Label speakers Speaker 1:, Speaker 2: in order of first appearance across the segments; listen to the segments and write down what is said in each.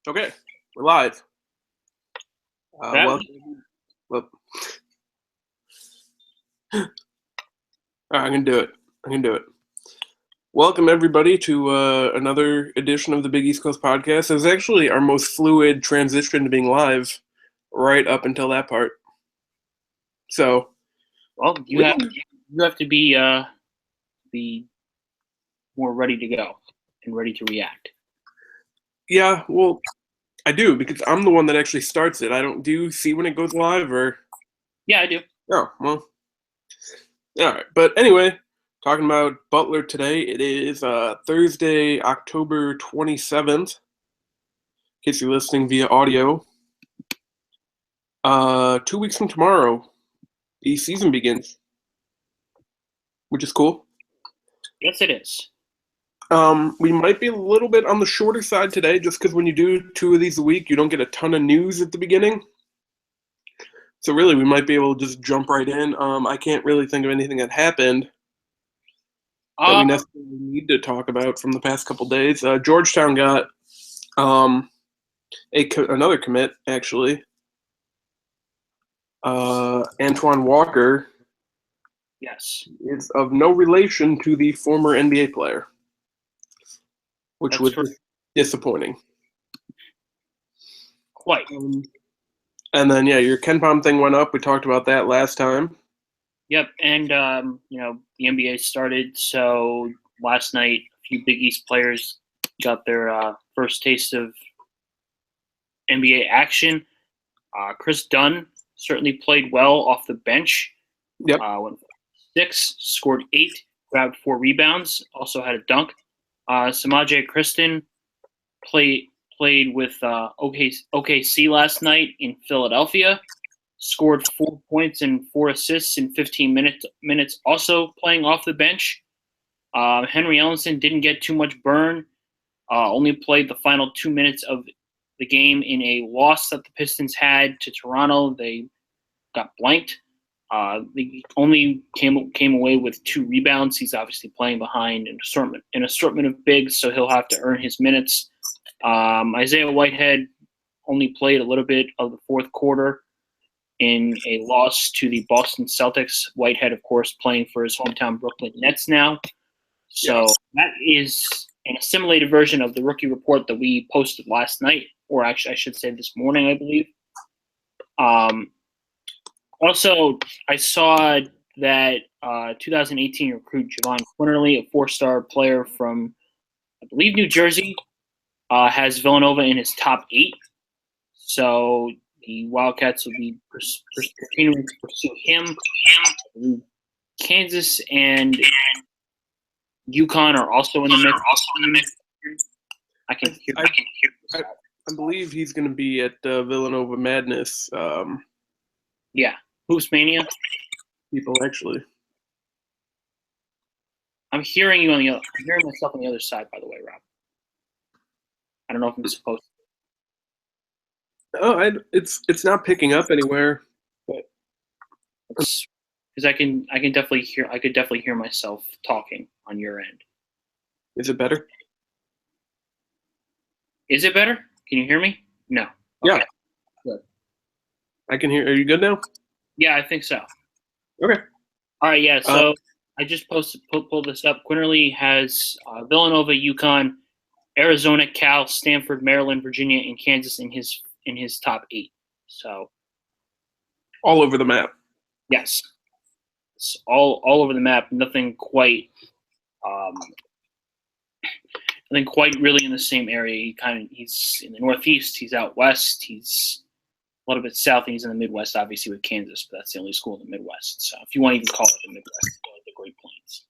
Speaker 1: Okay, we're live. Welcome. Well, all right, I'm gonna do it. Welcome everybody to another edition of the Big East Coast Podcast. It was actually our most fluid transition to being live, right up until that part. So,
Speaker 2: well, you have to be more ready to go and ready to react.
Speaker 1: Yeah, well, I do because I'm the one that actually starts it. I don't. Do you see when it goes live or?
Speaker 2: Yeah, I do.
Speaker 1: Oh well. All right, but anyway. Talking about Butler today, it is Thursday, October 27th. In case you're listening via audio. 2 weeks from tomorrow, the season begins, which is cool.
Speaker 2: Yes, it is.
Speaker 1: We might be a little bit on the shorter side today, just because when you do 2 of these a week, you don't get a ton of news at the beginning. So really, we might be able to just jump right in. I can't really think of anything that happened that we necessarily need to talk about from the past couple days. Georgetown got another commit, actually. Antoine Walker.
Speaker 2: Yes.
Speaker 1: Is of no relation to the former NBA player, which was disappointing.
Speaker 2: Quite.
Speaker 1: And then, your KenPom thing went up. We talked about that last time.
Speaker 2: Yep, and the NBA started, so last night a few Big East players got their first taste of NBA action. Chris Dunn certainly played well off the bench.
Speaker 1: Yep.
Speaker 2: Went 6, scored 8, grabbed 4 rebounds, also had a dunk. Samaje Kristen played with OKC last night in Philadelphia. Scored 4 points and 4 assists in 15 minutes. Also playing off the bench. Henry Ellenson didn't get too much burn. Only played the final 2 minutes of the game in a loss that the Pistons had to Toronto. They got blanked. They only came away with 2 rebounds. He's obviously playing behind an assortment of bigs, so he'll have to earn his minutes. Isaiah Whitehead only played a little bit of the fourth quarter in a loss to the Boston Celtics. Whitehead, of course, playing for his hometown Brooklyn Nets now. So that is an assimilated version of the rookie report that we posted last night, or actually I should say this morning, I believe. Also, I saw that 2018 recruit Javon Quinterly, a 4-star player from, I believe, New Jersey, has Villanova in his top 8. So the Wildcats will be continuing to pursue him. Kansas and UConn are also in the mix.
Speaker 1: I believe he's going to be at Villanova Madness.
Speaker 2: Yeah, Hoops Mania.
Speaker 1: People actually.
Speaker 2: I'm hearing you I'm hearing myself on the other side. By the way, Rob. I don't know if I'm supposed to.
Speaker 1: Oh, it's not picking up anywhere.
Speaker 2: Because I can definitely hear. I could definitely hear myself talking on your end.
Speaker 1: Is it better?
Speaker 2: Is it better? Can you hear me? No. Okay.
Speaker 1: Yeah. Good. I can hear. Are you good now?
Speaker 2: Yeah, I think so.
Speaker 1: Okay.
Speaker 2: All right. Yeah. So I just pulled this up. Quinterly has Villanova, UConn, Arizona, Cal, Stanford, Maryland, Virginia, and Kansas in his top 8. So
Speaker 1: all over the map.
Speaker 2: Yes, it's all over the map. Nothing quite really in the same area. He's in the Northeast. He's out west. He's a little bit south, and he's in the Midwest, obviously with Kansas. But that's the only school in the Midwest. So if you want to even call it the Midwest, the Great Plains.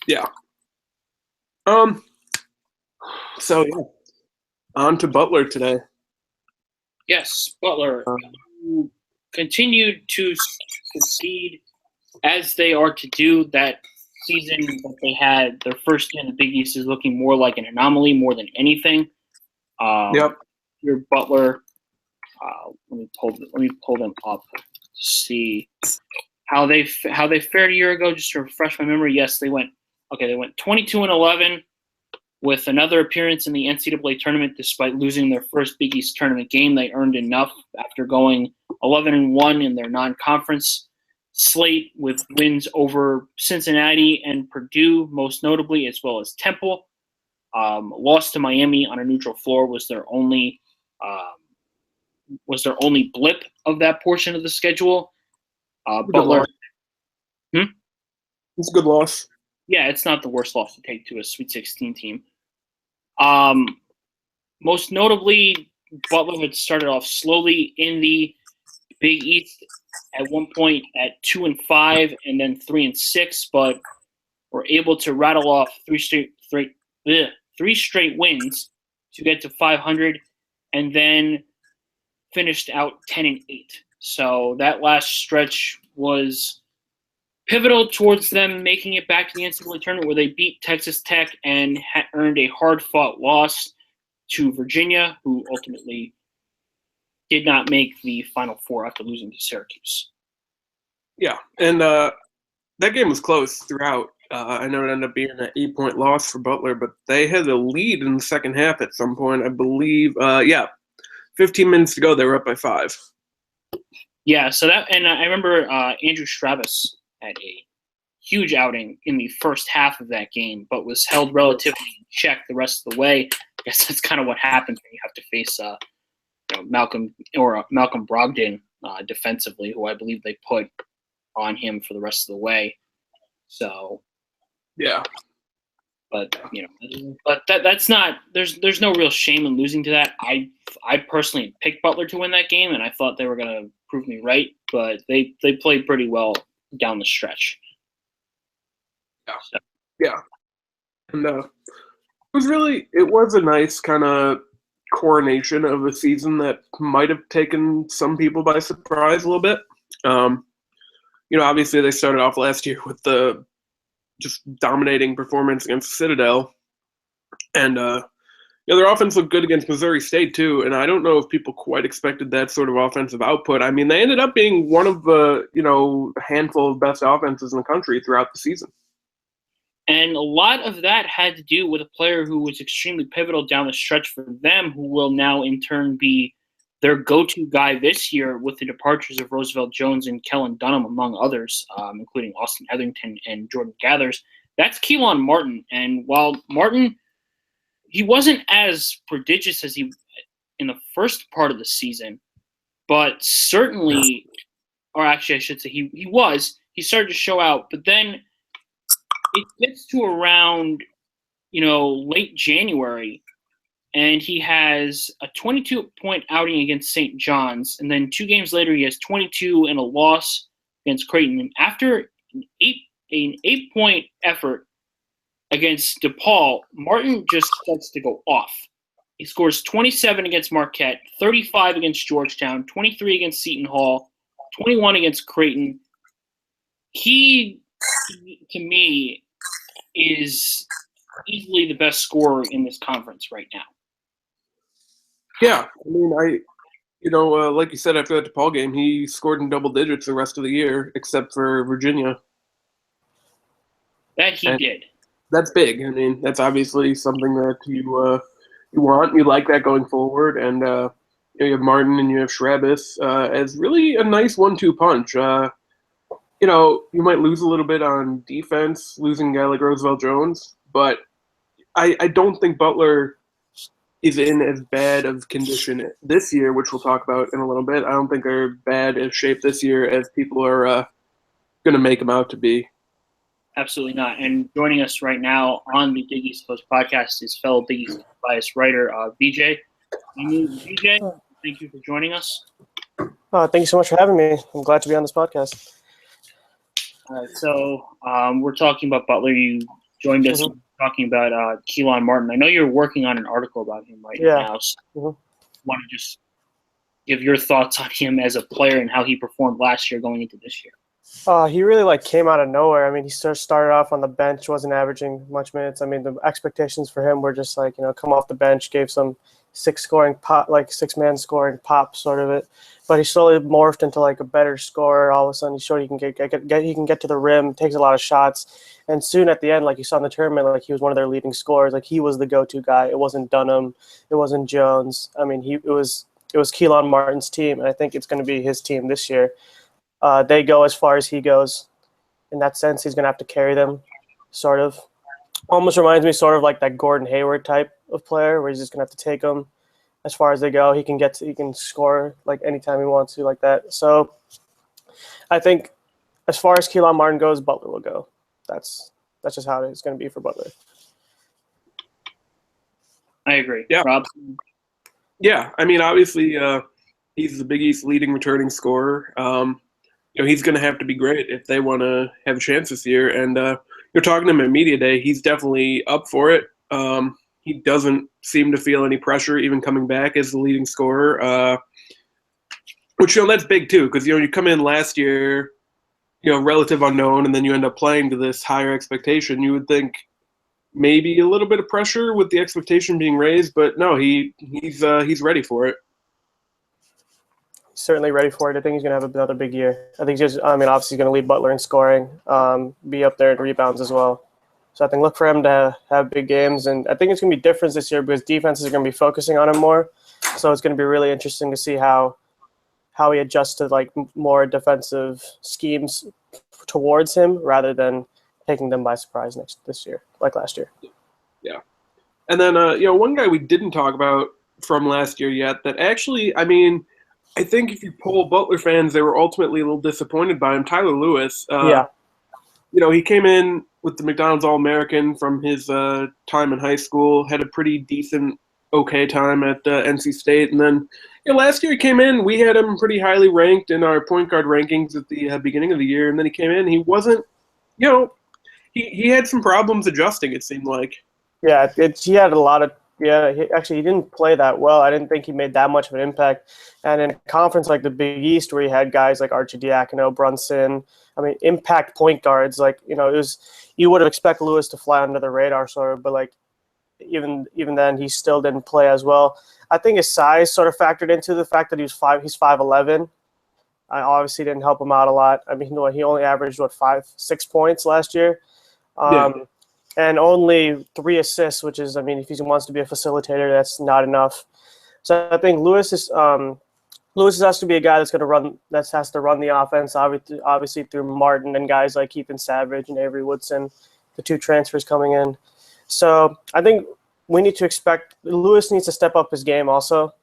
Speaker 1: Yeah. So yeah, on to Butler today.
Speaker 2: Yes, Butler continued to succeed as they are to do. That season that they had, their first year in the Big East, is looking more like an anomaly more than anything.
Speaker 1: Yep.
Speaker 2: Your Butler. Let me pull them up to see how they fared a year ago. Just to refresh my memory, yes, they went 22-11. With another appearance in the NCAA tournament, despite losing their first Big East tournament game, they earned enough after going 11-1 in their non-conference slate with wins over Cincinnati and Purdue, most notably, as well as Temple. Loss to Miami on a neutral floor was their only blip of that portion of the schedule. Butler.
Speaker 1: It's a good loss.
Speaker 2: Yeah, it's not the worst loss to take to a Sweet 16 team. Most notably, Butler had started off slowly in the Big East at one point at 2-5 and then 3-6, but were able to rattle off three straight wins to get to 500, and then finished out 10-8. So that last stretch was pivotal towards them making it back to the NCAA tournament, where they beat Texas Tech and earned a hard-fought loss to Virginia, who ultimately did not make the Final Four after losing to Syracuse.
Speaker 1: Yeah, and that game was close throughout. I know it ended up being an 8-point loss for Butler, but they had a lead in the second half at some point, I believe. 15 minutes to go, they were up by 5.
Speaker 2: Yeah, so and I remember Andrew Stravis had a huge outing in the first half of that game, but was held relatively in check the rest of the way. I guess that's kind of what happens when you have to face Malcolm Brogdon defensively, who I believe they put on him for the rest of the way. So,
Speaker 1: yeah,
Speaker 2: but that's not. There's no real shame in losing to that. I personally picked Butler to win that game, and I thought they were going to prove me right, but they played pretty well down the stretch.
Speaker 1: Yeah, so. Yeah, and it was a nice kind of coronation of a season that might have taken some people by surprise a little bit. Obviously they started off last year with the just dominating performance against Citadel, and their offense looked good against Missouri State too. And I don't know if people quite expected that sort of offensive output. I mean, they ended up being one of the a handful of best offenses in the country throughout the season.
Speaker 2: And a lot of that had to do with a player who was extremely pivotal down the stretch for them, who will now in turn be their go-to guy this year with the departures of Roosevelt Jones and Kellen Dunham, among others, including Austin Etherington and Jordan Gathers. That's Keelan Martin. And while Martin, he wasn't as prodigious as he in the first part of the season, but certainly, or actually I should say he was. He started to show out, but then it gets to around, late January, and he has a 22-point outing against St. John's, and then 2 games later he has 22 and a loss against Creighton. And after an 8-point effort against DePaul, Martin just starts to go off. He scores 27 against Marquette, 35 against Georgetown, 23 against Seton Hall, 21 against Creighton. He, to me, is easily the best scorer in this conference right now.
Speaker 1: Yeah, I mean, like you said, after that DePaul game, he scored in double digits the rest of the year, except for Virginia.
Speaker 2: That he did.
Speaker 1: That's big. I mean, that's obviously something that you want. You like that going forward, and you have Martin and you have Schrabis as really a nice 1-2 punch. You might lose a little bit on defense, losing a guy like Roosevelt Jones, but I don't think Butler is in as bad of condition this year, which we'll talk about in a little bit. I don't think they're bad in shape this year as people are going to make them out to be.
Speaker 2: Absolutely not. And joining us right now on the Big East Coast podcast is fellow Big East bias writer Vijay Vemu. Vijay, thank you for joining us.
Speaker 3: Thank you so much for having me. I'm glad to be on this podcast.
Speaker 2: All right, so we're talking about Butler. You joined us talking about Keelan Martin. I know you're working on an article about him now. So want to just give your thoughts on him as a player and how he performed last year going into this year.
Speaker 3: He really came out of nowhere. I mean, he started off on the bench, wasn't averaging much minutes. I mean, the expectations for him were just come off the bench, gave some six-man scoring pop sort of it. But he slowly morphed into a better scorer. All of a sudden, he showed he can he can get to the rim, takes a lot of shots, and soon at the end, like you saw in the tournament, he was one of their leading scorers. He was the go-to guy. It wasn't Dunham, it wasn't Jones. I mean, it was Keelan Martin's team, and I think it's going to be his team this year. They go as far as he goes. In that sense, he's going to have to carry them, sort of. Almost reminds me sort of like that Gordon Hayward type of player where he's just going to have to take them as far as they go. He can score anytime he wants to like that. So I think as far as Keelan Martin goes, Butler will go. That's just how it's going to be for Butler.
Speaker 2: I agree.
Speaker 1: Yeah.
Speaker 2: Rob?
Speaker 1: Yeah, I mean, obviously, he's the Big East leading returning scorer. He's going to have to be great if they want to have a chance this year. And you're talking to him at media day. He's definitely up for it. He doesn't seem to feel any pressure even coming back as the leading scorer, which that's big too because you come in last year, relative unknown, and then you end up playing to this higher expectation. You would think maybe a little bit of pressure with the expectation being raised, but no, he's ready for it.
Speaker 3: Certainly ready for it. I think he's going to have another big year. I think obviously he's going to lead Butler in scoring, be up there in rebounds as well. So I think look for him to have big games, and I think it's going to be different this year because defenses are going to be focusing on him more. So it's going to be really interesting to see how he adjusts to more defensive schemes towards him rather than taking them by surprise this year, like last year.
Speaker 1: Yeah, and then one guy we didn't talk about from last year yet that actually, I think if you poll Butler fans, they were ultimately a little disappointed by him. Tyler Lewis.
Speaker 3: Yeah.
Speaker 1: He came in with the McDonald's All-American from his time in high school, had a pretty decent, okay time at NC State. And then last year he came in, we had him pretty highly ranked in our point guard rankings at the beginning of the year. And then he came in, he wasn't, he had some problems adjusting, it seemed like.
Speaker 3: Yeah, he had a lot of he didn't play that well. I didn't think he made that much of an impact. And in a conference like the Big East, where you had guys like Archie Diacono, Brunson, impact point guards, it was you would have expected Lewis to fly under the radar, sort of, but even then, he still didn't play as well. I think his size sort of factored into the fact that he's 5'11". I obviously didn't help him out a lot. He only averaged 5-6 points last year. And only 3 assists, which is, if he wants to be a facilitator, that's not enough. So I think Lewis has to be a guy has to run the offense, obviously through Martin and guys like Ethan Savage and Avery Woodson, the 2 transfers coming in. So I think we need to expect Lewis needs to step up his game also,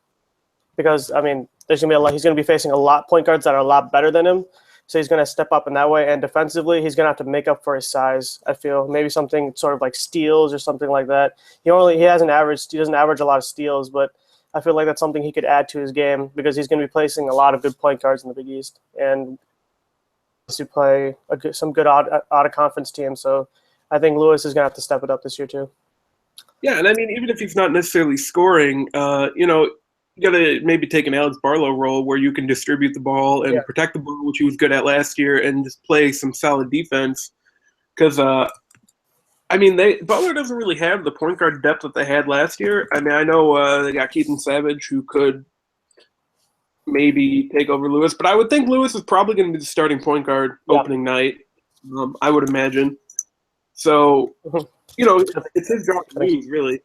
Speaker 3: because there's gonna be he's gonna be facing a lot point guards that are a lot better than him. So he's going to step up in that way. And defensively, he's going to have to make up for his size, I feel. Maybe something sort of like steals or something like that. He doesn't average a lot of steals, but I feel like that's something he could add to his game because he's going to be placing a lot of good point guards in the Big East and to play some good out-of-conference teams. So I think Lewis is going to have to step it up this year too.
Speaker 1: Yeah, and even if he's not necessarily scoring, you got to maybe take an Alex Barlow role where you can distribute the ball and protect the ball, which he was good at last year, and just play some solid defense. Because, Butler doesn't really have the point guard depth that they had last year. I know they got Keaton Savage, who could maybe take over Lewis, but I would think Lewis is probably going to be the starting point guard opening night, I would imagine. So, it's his job to lose, really.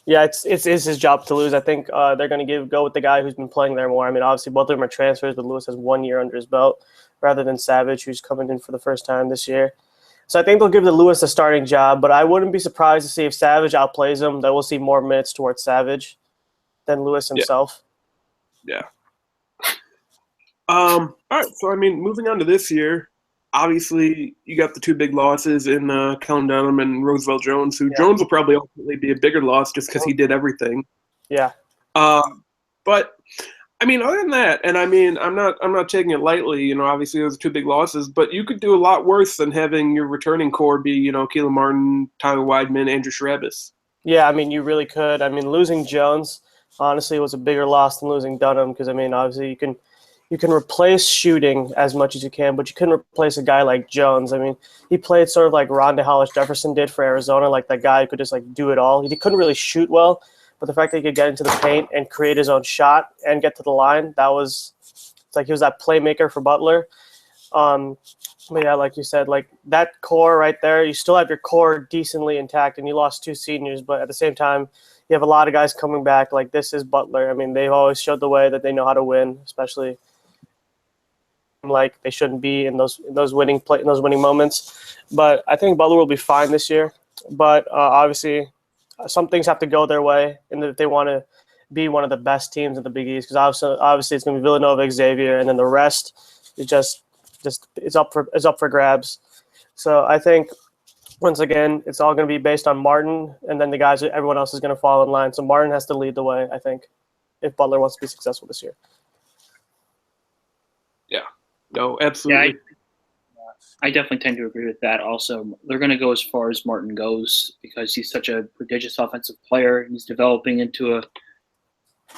Speaker 3: Yeah, it's his job to lose. I think they're going to go with the guy who's been playing there more. Obviously, both of them are transfers, but Lewis has 1 year under his belt rather than Savage, who's coming in for the first time this year. So I think they'll give Lewis a starting job, but I wouldn't be surprised to see if Savage outplays him, that we'll see more minutes towards Savage than Lewis himself.
Speaker 1: Yeah. All right, so, moving on to this year, obviously, you got the 2 big losses in Kellen Dunham and Roosevelt Jones, who Jones will probably ultimately be a bigger loss just because he did everything.
Speaker 3: Yeah.
Speaker 1: But, other than that, and I'm not taking it lightly, obviously those are 2 big losses, but you could do a lot worse than having your returning core be, Keelan Martin, Tyler Weidman, Andrew Shrabis.
Speaker 3: Yeah, you really could. Losing Jones, honestly, was a bigger loss than losing Dunham because, obviously you can you can replace shooting as much as you can, but you couldn't replace a guy like Jones. I mean, he played sort of like Rondé Hollis-Jefferson did for Arizona, like that guy who could just like do it all. He couldn't really shoot well, but the fact that he could get into the paint and create his own shot and get to the line, it's like he was that playmaker for Butler. But yeah, like you said, like that core right there, you still have your core decently intact, and you lost 2 seniors, but at the same time, you have a lot of guys coming back. Like this is Butler. I mean, they've always showed the way that they know how to win, especially like they shouldn't be in those winning moments. But I think Butler will be fine this year. But obviously, some things have to go their way, and if they want to be one of the best teams in the Big East, because obviously it's going to be Villanova, Xavier, and then the rest is just it's up for grabs. So I think once again it's all going to be based on Martin, and then everyone else is going to fall in line. So Martin has to lead the way, I think, if Butler wants to be successful this year.
Speaker 1: Yeah, no, absolutely.
Speaker 2: Yeah, I definitely tend to agree with that. Also, they're going to go as far as Martin goes because he's such a prodigious offensive player. He's developing into a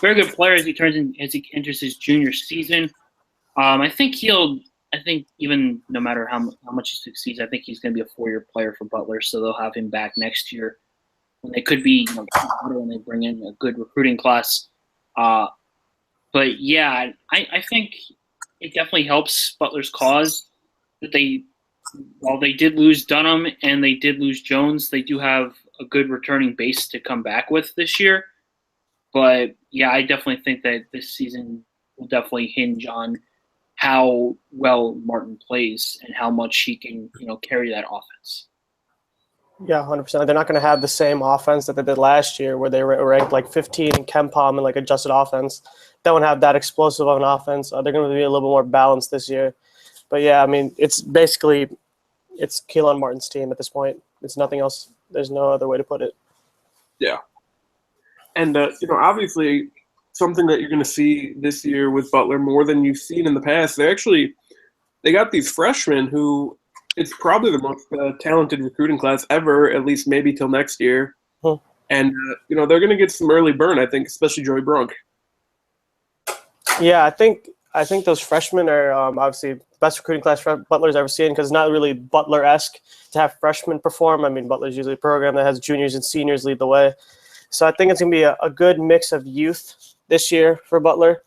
Speaker 2: very good player as he enters his junior season. I think even no matter how much he succeeds, I think he's going to be a 4-year player for Butler, so they'll have him back next year when they could be when they bring in a good recruiting class. But yeah, I think it definitely helps Butler's cause that while they did lose Dunham and they did lose Jones, they do have a good returning base to come back with this year. But yeah, I definitely think that this season will definitely hinge on how well Martin plays and how much he can, carry that offense.
Speaker 3: Yeah, 100%. They're not going to have the same offense that they did last year where they were ranked like 15 in KenPom and like adjusted offense. They won't have that explosive of an offense. They're going to be a little bit more balanced this year. But yeah, I mean, it's Keelan Martin's team at this point. It's nothing else. There's no other way to put it.
Speaker 1: Yeah. And, obviously – something that you're going to see this year with Butler more than you've seen in the past. They got these freshmen who it's probably the most talented recruiting class ever, at least maybe till next year.
Speaker 3: Huh.
Speaker 1: And, they're going to get some early burn, I think, especially Joey Brunk.
Speaker 3: Yeah, I think those freshmen are obviously the best recruiting class Butler's ever seen because it's not really Butler-esque to have freshmen perform. I mean, Butler's usually a program that has juniors and seniors lead the way. So I think it's going to be a good mix of youth this year for Butler.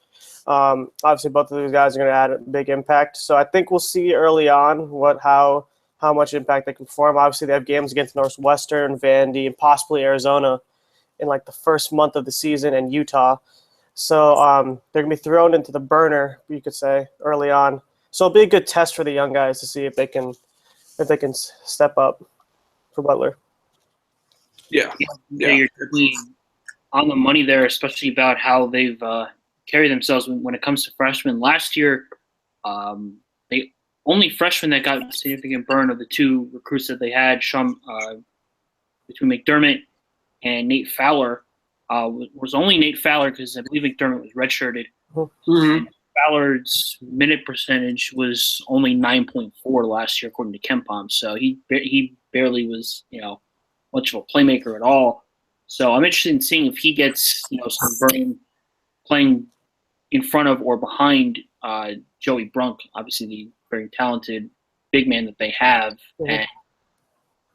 Speaker 3: Obviously, both of these guys are going to add a big impact. So I think we'll see early on how much impact they can perform. Obviously, they have games against Northwestern, Vandy, and possibly Arizona in like the first month of the season, and Utah. So they're going to be thrown into the burner, you could say, early on. So it'll be a good test for the young guys to see if they can step up for Butler.
Speaker 1: Yeah.
Speaker 2: You're definitely on the money there, especially about how they've carried themselves when it comes to freshmen. Last year, the only freshman that got significant burn of the 2 recruits that they had, between McDermott and Nate Fowler, was only Nate Fowler because I believe McDermott was redshirted.
Speaker 1: Mm-hmm.
Speaker 2: Fowler's minute percentage was only 9.4 last year, according to KenPom. So he barely was, much of a playmaker at all. So I'm interested in seeing if he gets, some burn playing in front of or behind Joey Brunk, obviously the very talented big man that they have. Mm-hmm. And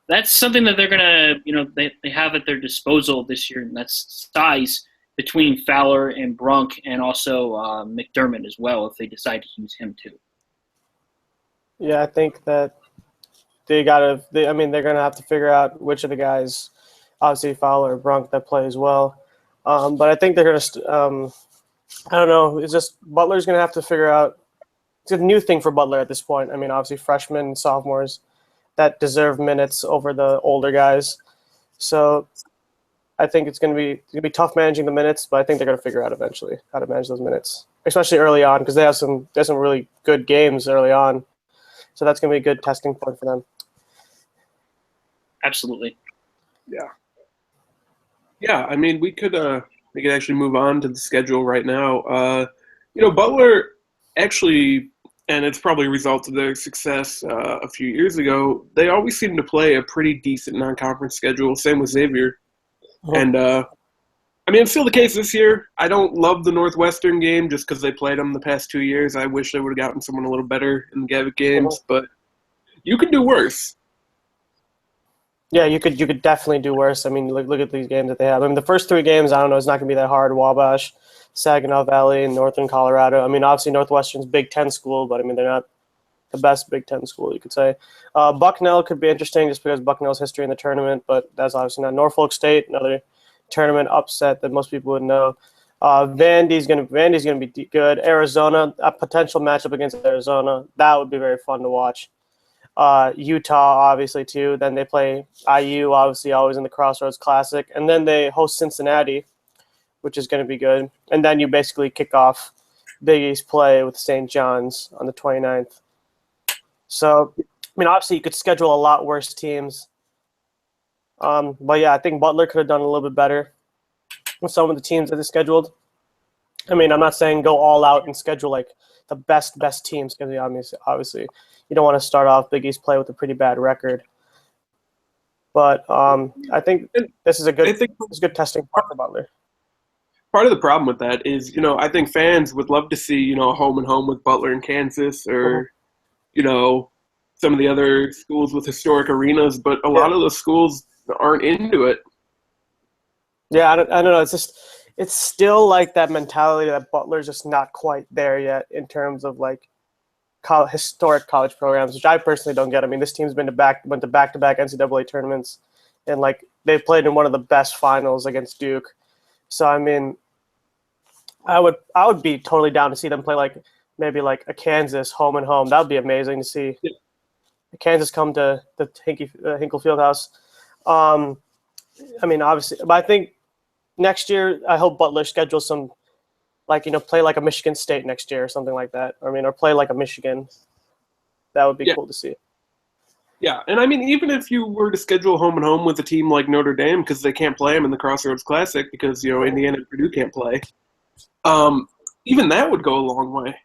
Speaker 2: that's something that they're going to, they have at their disposal this year, and that's size between Fowler and Brunk and also McDermott as well if they decide to use him too.
Speaker 3: Yeah, I think that they're going to have to figure out which of the guys, obviously Fowler or Brunk, that play as well. But I think they're going to I don't know. It's just Butler's going to have to figure out – it's a new thing for Butler at this point. I mean, obviously freshmen and sophomores that deserve minutes over the older guys. So I think it's going to be tough managing the minutes, but I think they're going to figure out eventually how to manage those minutes, especially early on because they have some really good games early on. So that's going to be a good testing point for them.
Speaker 2: Absolutely.
Speaker 1: Yeah. Yeah, I mean, we could actually move on to the schedule right now. Butler actually, and it's probably a result of their success a few years ago, they always seem to play a pretty decent non-conference schedule, same with Xavier. Oh. And, I mean, it's still the case this year. I don't love the Northwestern game just because they played them the past 2 years. I wish they would have gotten someone a little better in the Gavitt games, but you can do worse.
Speaker 3: Yeah, you could definitely do worse. I mean, look at these games that they have. I mean, the first 3 games, I don't know, it's not going to be that hard. Wabash, Saginaw Valley, and Northern Colorado. I mean, obviously Northwestern's Big Ten school, but I mean, they're not the best Big Ten school, you could say. Bucknell could be interesting just because Bucknell's history in the tournament, but that's obviously not. Norfolk State, another tournament upset that most people would know. Vandy's gonna be good. Arizona, a potential matchup against Arizona, that would be very fun to watch. Utah, obviously, too. Then they play IU, obviously, always in the Crossroads Classic. And then they host Cincinnati, which is going to be good. And then you basically kick off Big East play with St. John's on the 29th. So, I mean, obviously, you could schedule a lot worse teams. But, yeah, I think Butler could have done a little bit better with some of the teams that they scheduled. I mean, I'm not saying go all out and schedule, like, the best teams because, obviously, you don't want to start off Big East play with a pretty bad record. But I think this is a good testing part for Butler.
Speaker 1: Part of the problem with that is, I think fans would love to see, a home and home with Butler and Kansas or, some of the other schools with historic arenas, but a lot of those schools aren't into it.
Speaker 3: Yeah, I don't know. It's still like that mentality that Butler's just not quite there yet in terms of like historic college programs, which I personally don't get. I mean, this team's went to back-to-back NCAA tournaments, and like they played in one of the best finals against Duke. So I mean, I would be totally down to see them play like maybe like a Kansas home and home. That would be amazing to see. Yeah. Kansas come to the Hinkle Fieldhouse. I mean, obviously, but I think next year I hope Butler schedules some. Like, play like a Michigan State next year or something like that. Or play like a Michigan. That would be cool to see.
Speaker 1: Yeah, and I mean, even if you were to schedule home and home with a team like Notre Dame because they can't play them in the Crossroads Classic because, Indiana and Purdue can't play, even that would go a long way.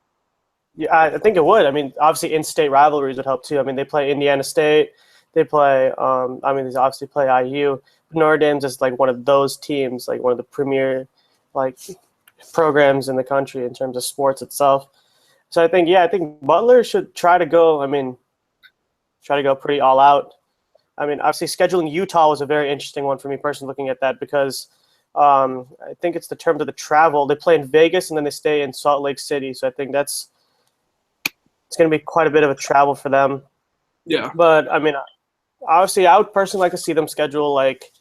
Speaker 3: Yeah, I think it would. I mean, obviously in-state rivalries would help too. I mean, they play Indiana State. They play, they obviously play IU. Notre Dame's just like one of those teams, like one of the premier, like, programs in the country in terms of sports itself. So I think Butler should try to go pretty all out. I mean, obviously scheduling Utah was a very interesting one for me personally looking at that because I think it's the terms of the travel. They play in Vegas and then they stay in Salt Lake City. So I think it's going to be quite a bit of a travel for them.
Speaker 1: Yeah.
Speaker 3: But I mean, obviously I would personally like to see them schedule like,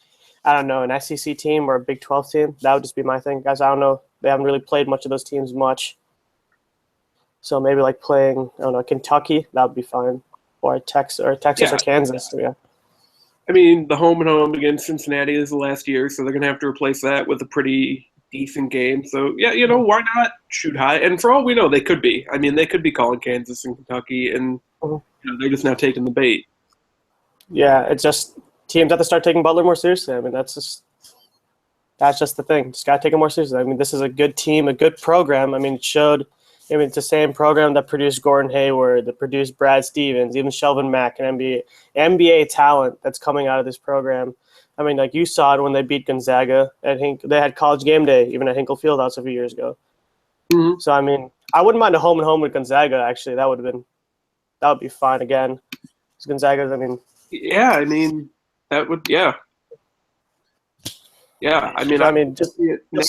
Speaker 3: I don't know, an SEC team or a Big 12 team. That would just be my thing. Guys, I don't know. They haven't really played much of those teams much. So maybe like playing, I don't know, Kentucky, that would be fine. Or Texas or Kansas. Yeah.
Speaker 1: I mean, the home and home against Cincinnati is the last year, so they're going to have to replace that with a pretty decent game. So, yeah, why not shoot high? And for all we know, they could be. I mean, they could be calling Kansas and Kentucky, and they're just now taking the bait. Yeah, it's just teams have to start taking Butler more seriously. I mean, that's just the thing. Just got to take it more seriously. I mean, this is a good team, a good program. I mean, it's the same program that produced Gordon Hayward, that produced Brad Stevens, even Shelvin Mack, an NBA talent that's coming out of this program. I mean, like you saw it when they beat Gonzaga. I think they had College Game Day, even at Hinkle Fieldhouse a few years ago. Mm-hmm. So, I mean, I wouldn't mind a home and home with Gonzaga, actually. That would be fine again. Because Gonzaga's, I mean. Yeah, I mean, that would, yeah. Yeah, I mean, just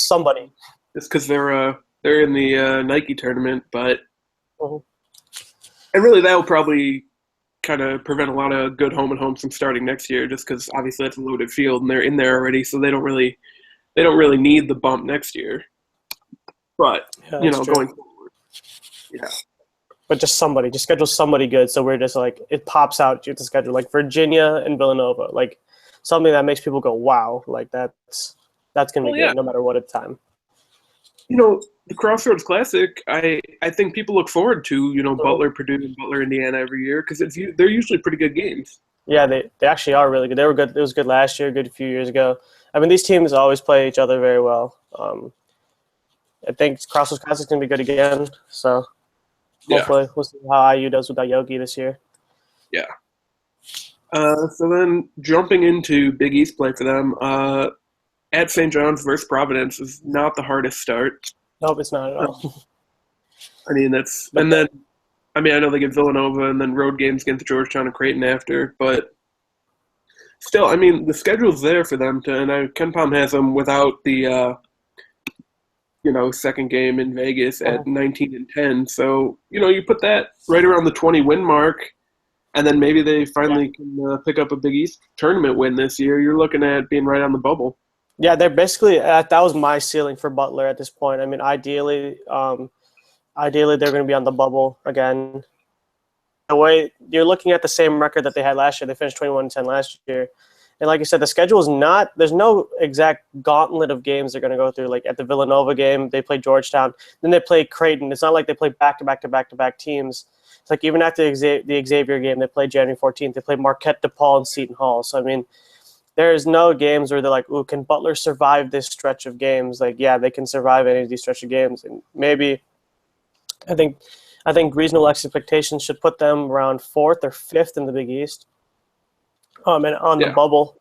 Speaker 1: somebody. Just because they're in the Nike tournament, but and really that will probably kind of prevent a lot of good home and homes from starting next year, just because obviously it's a loaded field and they're in there already, so they don't really need the bump next year. But going forward, yeah. But just schedule somebody good, so we're just like it pops out. You have to schedule like Virginia and Villanova, like something that makes people go, "Wow!" Like that's gonna be good no matter what at the time. The Crossroads Classic, I think people look forward to, Butler, Purdue, and Butler, Indiana every year because they're usually pretty good games. Yeah, they actually are really good. They were good. It was good last year, good a few years ago. I mean, these teams always play each other very well. I think Crossroads Classic is going to be good again. So hopefully we'll see how IU does without Yogi this year. Yeah. So then jumping into Big East play for them, at St. John's versus Providence is not the hardest start.
Speaker 3: Nope, it's not at all.
Speaker 1: I mean, and then, I know they get Villanova and then road games against Georgetown and Creighton after, but still, I mean, the schedule's there for them to, and Ken Palm has them without the, second game in Vegas at 19-10. So, you put that right around the 20-win mark, and then maybe they finally can pick up a Big East tournament win this year. You're looking at being right on the bubble.
Speaker 3: Yeah, they're basically that was my ceiling for Butler at this point. I mean, ideally they're going to be on the bubble again. The way you're looking at the same record that they had last year, they finished 21-10 last year. And like you said, the schedule is not – there's no exact gauntlet of games they're going to go through. Like at the Villanova game, they play Georgetown. Then they play Creighton. It's not like they play back-to-back teams. It's like even after the Xavier game, they play January 14th. They play Marquette, DePaul, and Seton Hall. So, I mean, there's no games where they're like, ooh, can Butler survive this stretch of games? Like, yeah, they can survive any of these stretch of games. And maybe I think reasonable expectations should put them around 4th or 5th in the Big East. And on the bubble,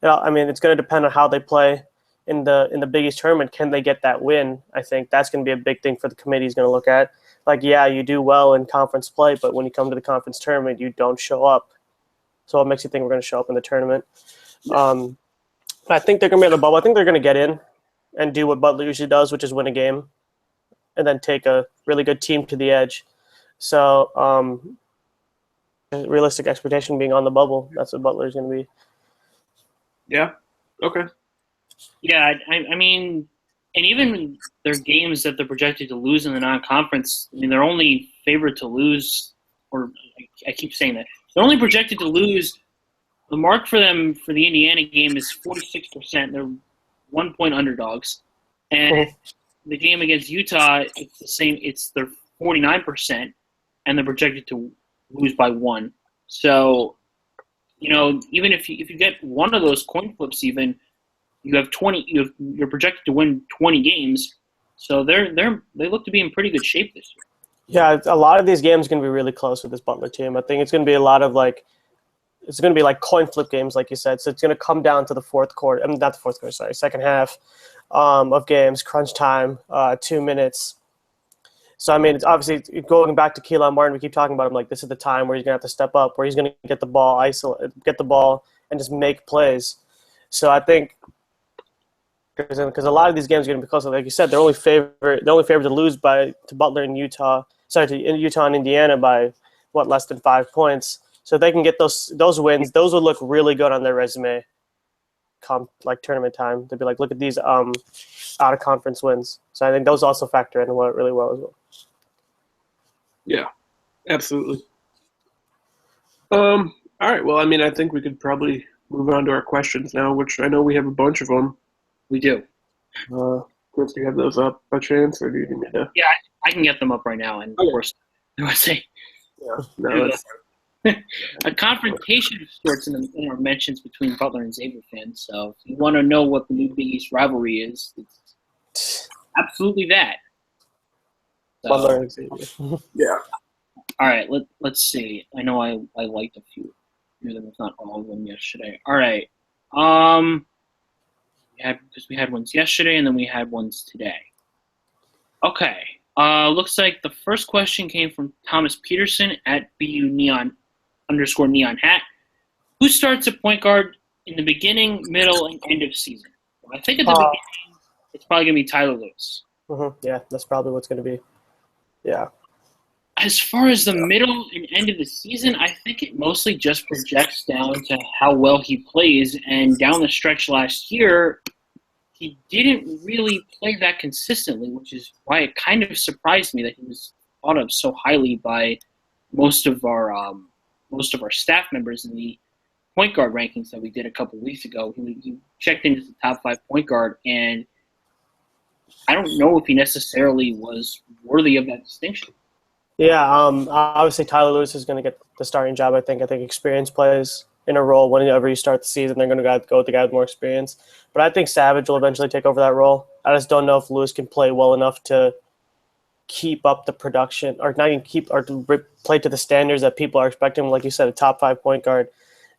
Speaker 3: I mean, it's going to depend on how they play in the Big East tournament. Can they get that win? I think that's going to be a big thing for the committee is going to look at. Like, yeah, you do well in conference play, but when you come to the conference tournament, you don't show up. So what makes you think we're going to show up in the tournament? I think they're going to be on the bubble. I think they're going to get in and do what Butler usually does, which is win a game and then take a really good team to the edge. So realistic expectation being on the bubble. That's what Butler's going to be.
Speaker 1: Yeah. Okay.
Speaker 2: Yeah, I mean, and even their games that they're projected to lose in the non-conference, I mean, they're only favored to lose, or I keep saying that. They're only projected to lose. The mark for them for the Indiana game is 46%. They're 1-point underdogs. And the game against Utah, it's the same. They're 49%, and they're projected to lose by 1. So, even if you get one of those coin flips, even you have 20. You're projected to win 20 games. So they look to be in pretty good shape this year.
Speaker 3: Yeah, a lot of these games are going to be really close with this Butler team. I think it's going to be a lot of it's going to be like coin flip games, like you said. So it's going to come down to the fourth quarter. I mean, not the fourth quarter, sorry, second half of games, crunch time, 2 minutes. So, I mean, it's obviously going back to Keelan Martin. We keep talking about him like this is the time where he's going to have to step up, where he's going to get the ball, get the ball, and just make plays. So I think because a lot of these games are going to be close. Like you said, they're only favored to lose to Butler and Utah. Sorry, to Utah and Indiana by less than 5 points. So if they can get those wins, those would look really good on their resume. Come tournament time, they'd be like, look at these out of conference wins. So I think those also factor in really well as well.
Speaker 1: Yeah, absolutely. All right. Well, I mean, I think we could probably move on to our questions now, which I know we have a bunch of them.
Speaker 2: We do.
Speaker 1: Chris, do you have those up by chance, or do you need me to?
Speaker 2: Yeah, I can get them up right now. And of course, I would say, a confrontation of sorts in our mentions between Butler and Xavier fans. So if you want to know what the new Big East rivalry is, it's absolutely that. So,
Speaker 3: Butler and Xavier.
Speaker 1: Yeah.
Speaker 2: All right, let's see. I know I liked a few of them, if not all of them, yesterday. All right. Because we had ones yesterday and then we had ones today. Okay. Looks like the first question came from Thomas Peterson at BU_neon hat. Who starts at point guard in the beginning, middle, and end of season? Well, I think at the beginning, it's probably going to be Tyler Lewis.
Speaker 3: Yeah, that's probably what's going to be. Yeah.
Speaker 2: As far as the middle and end of the season, I think it mostly just projects down to how well he plays. And down the stretch last year, he didn't really play that consistently, which is why it kind of surprised me that he was thought of so highly by most of our staff members in the point guard rankings that we did a couple weeks ago. He checked in as the top 5 point guard, and I don't know if he necessarily was worthy of that distinction.
Speaker 3: Yeah, obviously Tyler Lewis is going to get the starting job, I think. I think experience plays in a role. Whenever you start the season, they're going to go with the guy with more experience. But I think Savage will eventually take over that role. I just don't know if Lewis can play well enough to keep up the production, or not even to play to the standards that people are expecting. Like you said, a top 5 point guard.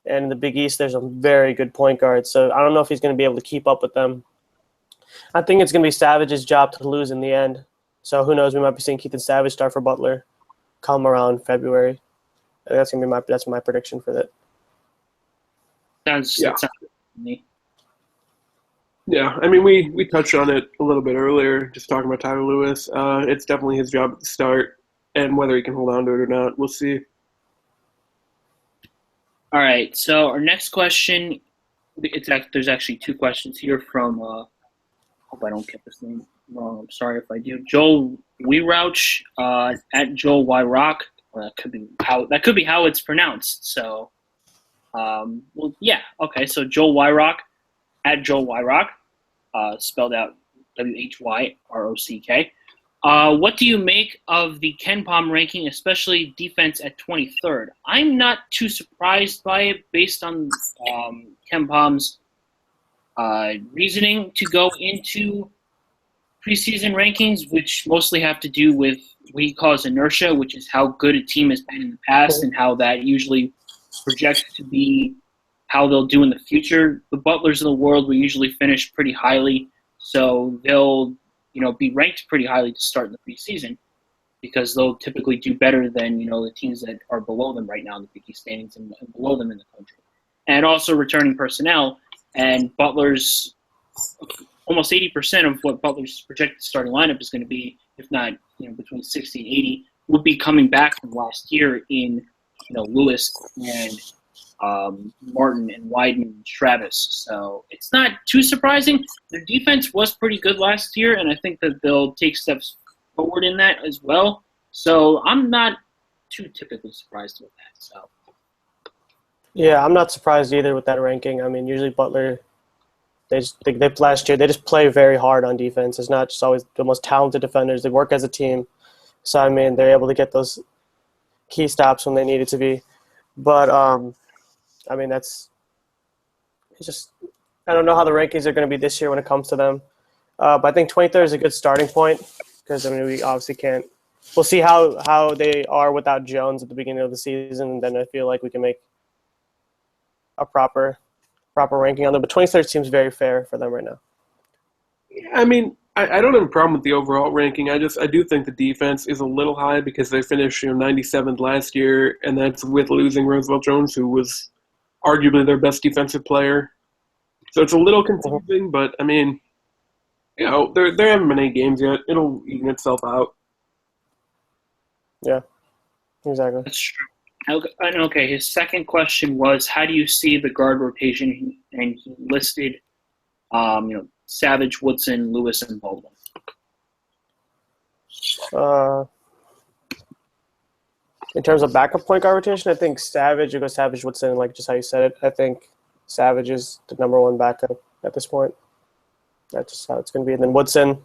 Speaker 3: And in the Big East, there's a very good point guard. So I don't know if he's going to be able to keep up with them. I think it's going to be Savage's job to lose in the end. So who knows? We might be seeing Keith and Savage start for Butler come around February. That's going to be my prediction for that.
Speaker 2: That sounds good to me.
Speaker 1: Yeah, I mean, we touched on it a little bit earlier, just talking about Tyler Lewis. It's definitely his job to start, and whether he can hold on to it or not, we'll see.
Speaker 2: All right, so our next question, there's actually two questions here from, hope I don't get this name wrong. I'm sorry if I do. Joel Weirouch at Joel Y Rock. That could be how it's pronounced. So, well, yeah, okay. So Joel Y Rock at Joel Y Rock, spelled out WHYROCK. What do you make of the KenPom ranking, especially defense at 23rd? I'm not too surprised by it based on KenPom's reasoning to go into preseason rankings, which mostly have to do with what he calls inertia, which is how good a team has been in the past and how that usually projects to be how they'll do in the future. The Butlers of the world will usually finish pretty highly, so they'll be ranked pretty highly to start in the preseason because they'll typically do better than the teams that are below them right now in the Big East standings and below them in the country. And also returning personnel, and Butler's almost 80% of what Butler's projected starting lineup is going to be, if not between 60 and 80, would be coming back from last year in Lewis and Martin and Wyden and Travis. So it's not too surprising. Their defense was pretty good last year, and I think that they'll take steps forward in that as well. So I'm not too typically surprised with that. So
Speaker 3: yeah, I'm not surprised either with that ranking. I mean, usually Butler, last year they just play very hard on defense. It's not just always the most talented defenders. They work as a team. So I mean, they're able to get those key stops when they need it to be. But I mean, I don't know how the rankings are going to be this year when it comes to them. But I think 23rd is a good starting point because, I mean, we obviously can't – we'll see how they are without Jones at the beginning of the season, and then I feel like we can make a proper ranking on them. But 23rd seems very fair for them right now.
Speaker 1: I mean, I don't have a problem with the overall ranking. I do think the defense is a little high because they finished 97th last year, and that's with losing Roosevelt Jones, who was arguably their best defensive player. So it's a little confusing, but I mean, they haven't been any games yet. It'll even itself out.
Speaker 3: Yeah, exactly.
Speaker 2: That's true. Okay, his second question was, how do you see the guard rotation? And he listed, Savage, Woodson, Lewis, and Baldwin.
Speaker 3: In terms of backup point guard rotation, I think Savage, Woodson, like just how you said it. I think Savage is the number one backup at this point. That's just how it's going to be. And then Woodson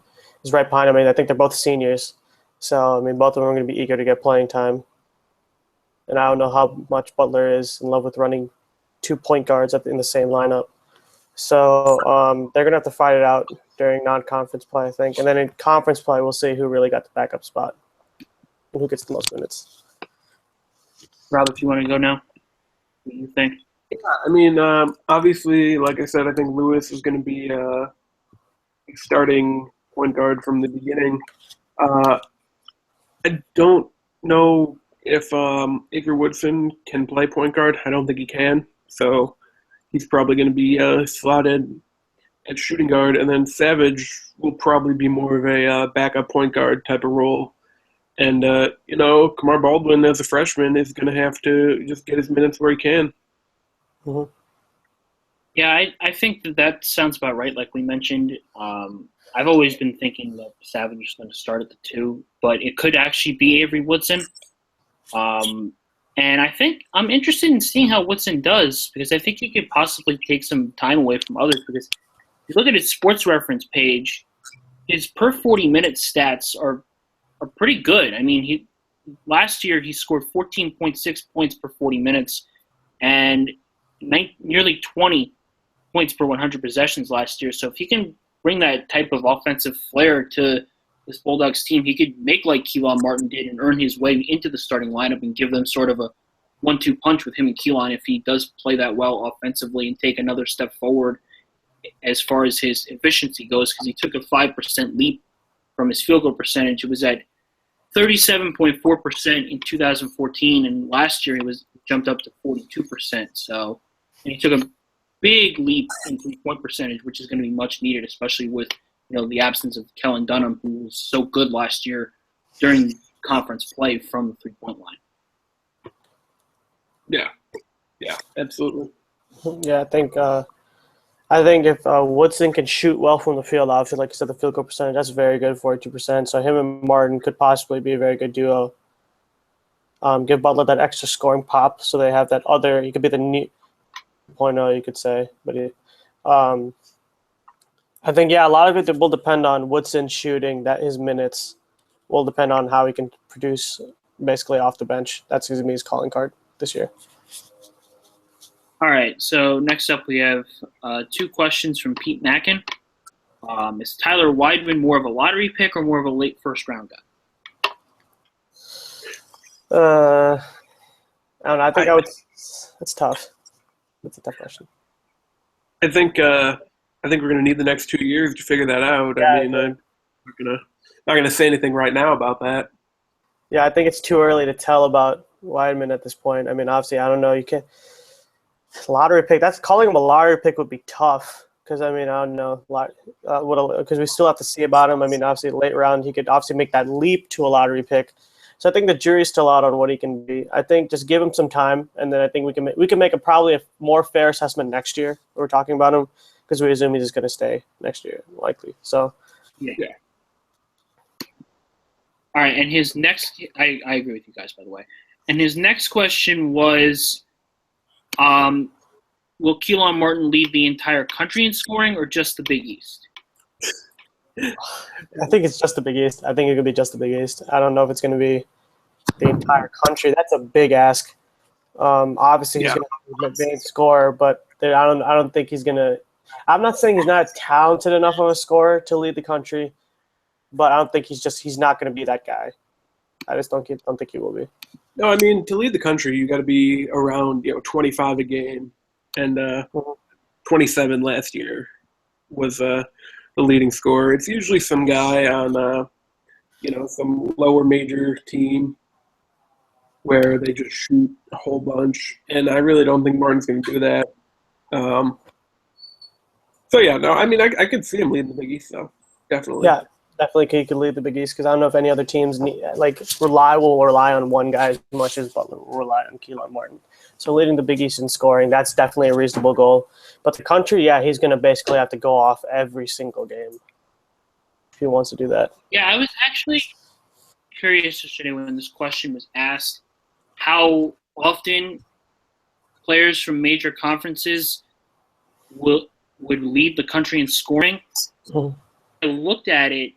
Speaker 3: is right behind him. I mean, I think they're both seniors. So, I mean, both of them are going to be eager to get playing time. And I don't know how much Butler is in love with running 2 point guards in the same lineup. So they're going to have to fight it out during non-conference play, I think. And then in conference play, we'll see who really got the backup spot and who gets the most minutes.
Speaker 2: Rob, if you want to go now, what do you think?
Speaker 1: Yeah, I mean, obviously, like I said, I think Lewis is going to be starting point guard from the beginning. I don't know if Iker Woodson can play point guard. I don't think he can. So he's probably going to be slotted at shooting guard. And then Savage will probably be more of a backup point guard type of role. And, Kamar Baldwin as a freshman is going to have to just get his minutes where he can.
Speaker 3: Mm-hmm.
Speaker 2: Yeah, I think that sounds about right. Like we mentioned, I've always been thinking that Savage is going to start at the 2, but it could actually be Avery Woodson. And I think I'm interested in seeing how Woodson does because I think he could possibly take some time away from others because if you look at his sports reference page, his per 40-minute stats are pretty good. I mean, last year he scored 14.6 points per 40 minutes and nearly 20 points per 100 possessions last year. So if he can bring that type of offensive flair to this Bulldogs team, he could make like Keelan Martin did and earn his way into the starting lineup and give them sort of a 1-2 punch with him and Keelan if he does play that well offensively and take another step forward as far as his efficiency goes because he took a 5% leap from his field goal percentage. It was at 37.4% in 2014, and last year he was jumped up to 42%. So, and he took a big leap in three-point percentage, which is going to be much needed, especially with the absence of Kellen Dunham, who was so good last year during conference play from the three-point line.
Speaker 1: Yeah, absolutely.
Speaker 3: Yeah, I think if Woodson can shoot well from the field, obviously, like you said, the field goal percentage, that's very good, 42%. So him and Martin could possibly be a very good duo. Give Butler that extra scoring pop so they have that other – he could be the new 0.0, you could say. But I think, a lot of it will depend on Woodson shooting, that his minutes will depend on how he can produce basically off the bench. That's going to be his calling card this year.
Speaker 2: All right, so next up we have 2 questions from Pete Mackin. Is Tyler Weidman more of a lottery pick or more of a late first-round guy?
Speaker 3: I don't know. I think that's tough. That's a tough question.
Speaker 1: I think we're going to need the next 2 years to figure that out.
Speaker 3: Yeah,
Speaker 1: I'm not gonna say anything right now about that.
Speaker 3: Yeah, I think it's too early to tell about Weidman at this point. I mean, obviously, I don't know. You can't lottery pick. That's calling him a lottery pick would be tough because I don't know because we still have to see about him. I mean, obviously, late round he could obviously make that leap to a lottery pick. So I think the jury's still out on what he can be. I think just give him some time, and then I think we can make probably a more fair assessment next year. We're talking about him because we assume he's just going to stay next year, likely. So
Speaker 2: yeah. All right, and his next – I agree with you guys, by the way. And his next question was, will Keelan Martin lead the entire country in scoring or just the Big East?
Speaker 3: I think it's just the Big East. I think it could be just the Big East. I don't know if it's going to be the entire country. That's a big ask. Obviously, he's going to be an advanced scorer, but I don't think he's going to – I'm not saying he's not talented enough of a scorer to lead the country, but I don't think he's not going to be that guy. I just don't think he will be.
Speaker 1: No, I mean, to lead the country, you got to be around 25 a game, and 27 last year was the leading scorer. It's usually some guy on some lower major team where they just shoot a whole bunch, and I really don't think Martin's going to do that. I could see him leading the Big East, though, definitely.
Speaker 3: Yeah. Definitely he could lead the Big East because I don't know if any other teams will rely on one guy as much as Butler will rely on Keelan Martin. So leading the Big East in scoring, that's definitely a reasonable goal. But the country, he's going to basically have to go off every single game if he wants to do that.
Speaker 2: Yeah, I was actually curious yesterday when this question was asked how often players from major conferences would lead the country in scoring.
Speaker 3: Mm-hmm.
Speaker 2: I looked at it.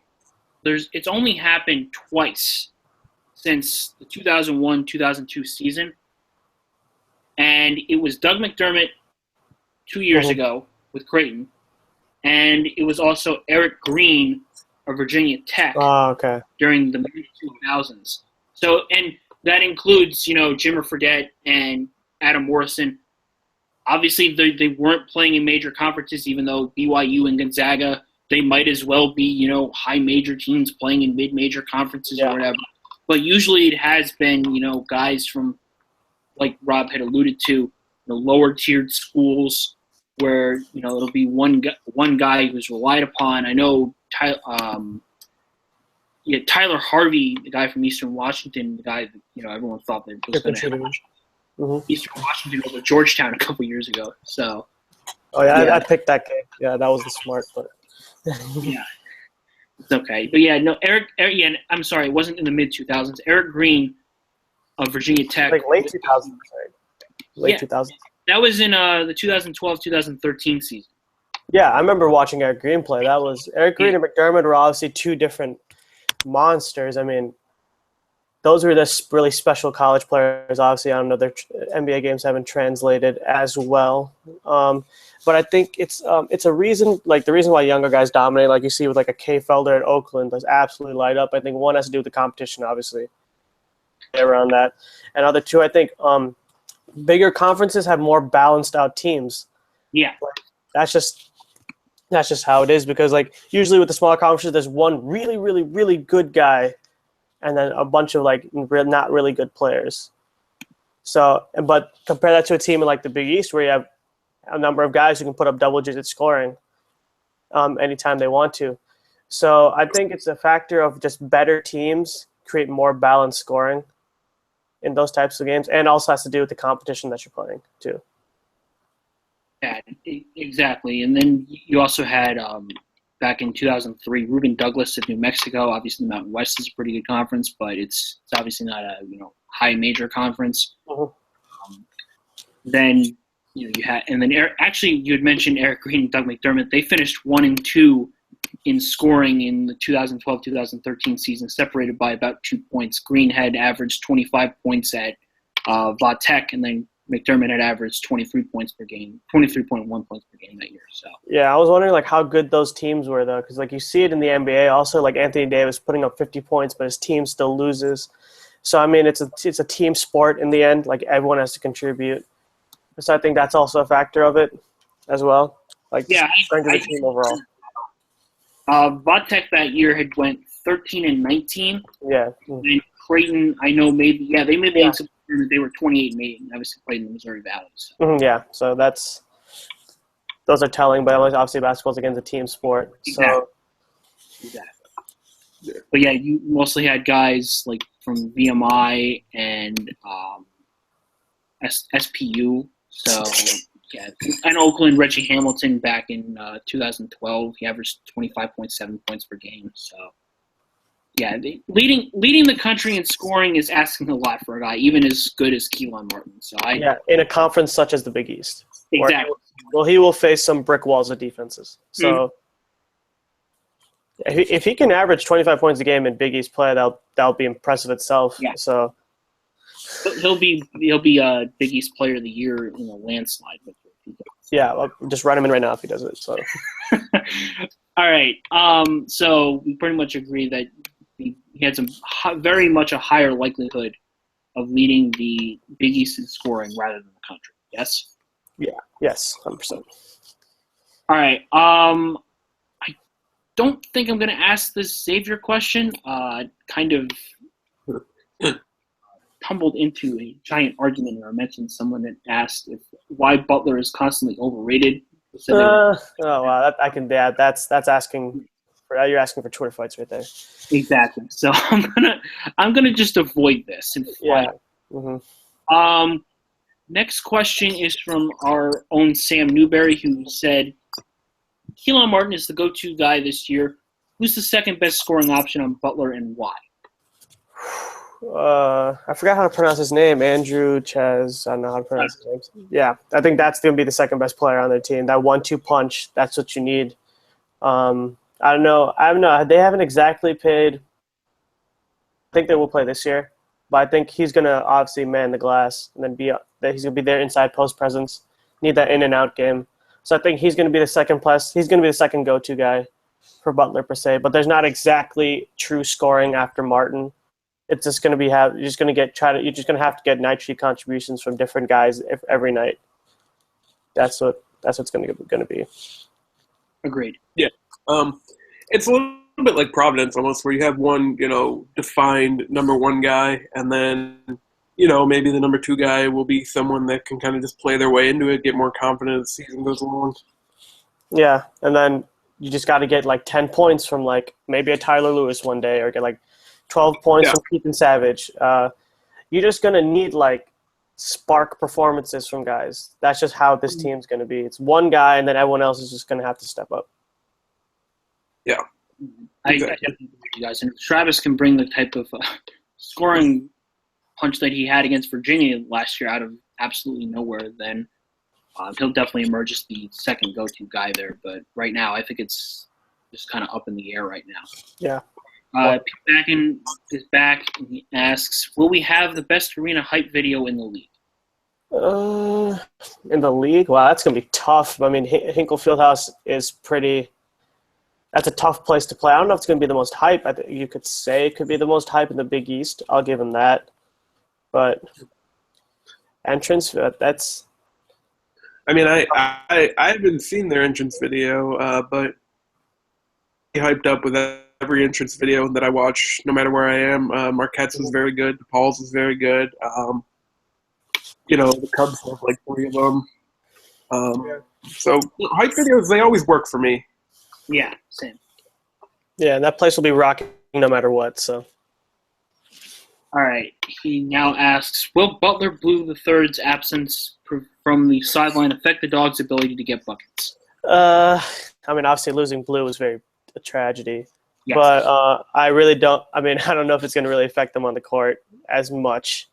Speaker 2: It's only happened twice since the 2001-2002 season, and it was Doug McDermott 2 years ago with Creighton, and it was also Eric Green of Virginia Tech during the mid-2000s. So, and that includes Jimmer Fredette and Adam Morrison. Obviously, they weren't playing in major conferences, even though BYU and Gonzaga. They might as well be, high major teams playing in mid-major conferences or whatever. But usually it has been, guys from, like Rob had alluded to, lower-tiered schools where, it'll be one guy who's relied upon. I know Tyler Harvey, the guy from Eastern Washington, the guy that, everyone thought that was going to have Eastern Washington over Georgetown a couple years ago. So,
Speaker 3: I picked that game. Yeah, that was the smart, but –
Speaker 2: yeah, it's okay. But Eric, I'm sorry, it wasn't in the mid-2000s. Eric Green of Virginia Tech.
Speaker 3: Like late 2000s, right? Late 2000s.
Speaker 2: That was in the 2012-2013 season.
Speaker 3: Yeah, I remember watching Eric Green play. That was Eric Green and McDermott were obviously two different monsters. I mean, those were the really special college players. Obviously, I don't know, their NBA games haven't translated as well. But I think it's a reason, like the reason why younger guys dominate, like you see with like a Kay Felder at Oakland, does absolutely light up. I think one has to do with the competition, obviously, around that. And other two, I think bigger conferences have more balanced out teams.
Speaker 2: Yeah.
Speaker 3: That's just That's just how it is because, like, usually with the smaller conferences, there's one really, really, really good guy and then a bunch of, like, not really good players. So, but compare that to a team in, like, the Big East where you have a number of guys who can put up double-digit scoring anytime they want to. So I think it's a factor of just better teams create more balanced scoring in those types of games, and also has to do with the competition that you're playing, too.
Speaker 2: Yeah, exactly. And then you also had back in 2003, Ruben Douglas of New Mexico. Obviously, Mountain West is a pretty good conference, but it's obviously not a high major conference. Then you had, and then actually you had mentioned Eric Green and Doug McDermott. They finished 1 and 2 in scoring in the 2012-2013 season, separated by about 2 points. Green had averaged 25 points at Va Tech, and then McDermott had averaged 23 points per game, 23.1 points per game that year. So
Speaker 3: yeah, I was wondering like how good those teams were though, because like you see it in the NBA. Also, like Anthony Davis putting up 50 points, but his team still loses. So I mean, it's a team sport in the end. Like everyone has to contribute. So I think that's also a factor of it as well. Like strength of the team overall.
Speaker 2: Va Tech that year had went 13 and 19.
Speaker 3: Yeah.
Speaker 2: And Creighton, I know they made the they were 28 and 8, and obviously played in the Missouri Valley. So.
Speaker 3: Yeah, so those are telling, but obviously basketball's against a team sport.
Speaker 2: Exactly. But yeah, you mostly had guys like from VMI and SPU. So yeah, and Oakland, Reggie Hamilton back in 2012, he averaged 25.7 points per game. So. Yeah, leading the country in scoring is asking a lot for a guy, even as good as Keelan Martin. So
Speaker 3: in a conference such as the Big East.
Speaker 2: Exactly.
Speaker 3: Well, he will face some brick walls of defenses. So if he can average 25 points a game in Big East play, that'll be impressive itself.
Speaker 2: Yeah.
Speaker 3: So
Speaker 2: he'll be a Big East Player of the Year in a landslide.
Speaker 3: Yeah, I'll just write him in right now if he does it. So.
Speaker 2: All right. So we pretty much agree that he had very much a higher likelihood of leading the Big East in scoring rather than the country. Yes?
Speaker 3: Yeah. Yes, 100%.
Speaker 2: All right. I don't think I'm going to ask this Xavier question. Kind of tumbled into a giant argument, or I mentioned someone that asked why Butler is constantly overrated.
Speaker 3: Oh wow, that's asking. You're asking for Twitter fights right there.
Speaker 2: Exactly. So I'm gonna just avoid this.
Speaker 3: Yeah. Mm-hmm.
Speaker 2: Next question is from our own Sam Newberry, who said, Keelan Martin is the go-to guy this year. Who's the second best scoring option on Butler and why?
Speaker 3: I forgot how to pronounce his name. Andrew Ches. I don't know how to pronounce his name. Yeah, I think that's going to be the second best player on their team. That 1-2 punch, that's what you need. I don't know. They haven't exactly paid. I think they will play this year, but I think he's going to obviously man the glass and then he's going to be their inside post presence. Need that in and out game. So I think he's going to be the second plus. He's going to be the second go-to guy for Butler per se. But there's not exactly true scoring after Martin. It's just going to be you're just going to have to get night sheet contributions from different guys every night. That's what's going to be.
Speaker 2: Agreed.
Speaker 1: Yeah. It's a little bit like Providence almost, where you have one, defined number one guy, and then, maybe the number two guy will be someone that can kind of just play their way into it, get more confident as the season goes along.
Speaker 3: Yeah, and then you just got to get like 10 points from like maybe a Tyler Lewis one day, or get like 12 points from Keaton Savage. You're just going to need like spark performances from guys. That's just how this team's going to be. It's one guy, and then everyone else is just going to have to step up.
Speaker 1: Yeah.
Speaker 2: I definitely agree with you guys. And if Travis can bring the type of scoring punch that he had against Virginia last year out of absolutely nowhere, then he'll definitely emerge as the second go-to guy there. But right now, I think it's just kind of up in the air right now.
Speaker 3: Yeah.
Speaker 2: Pete Backen is back, and he asks, will we have the best arena hype video in the league?
Speaker 3: In the league? Wow, that's going to be tough. I mean, Hinkle Fieldhouse is pretty – that's a tough place to play. I don't know if it's going to be the most hype. I think you could say it could be the most hype in the Big East. I'll give him that. But entrance, that's
Speaker 1: I mean, I haven't seen their entrance video, but hyped up with every entrance video that I watch, no matter where I am. Marquette's was very good. Paul's was very good. The Cubs have like 3 of them. So hype videos, they always work for me.
Speaker 2: Yeah, same.
Speaker 3: Yeah, and that place will be rocking no matter what. So.
Speaker 2: All right. He now asks, will Butler Blue III's absence from the sideline affect the Dogs' ability to get buckets?
Speaker 3: I mean, obviously losing Blue was a tragedy.
Speaker 2: Yes.
Speaker 3: But I really don't – I mean, I don't know if it's going to really affect them on the court as much.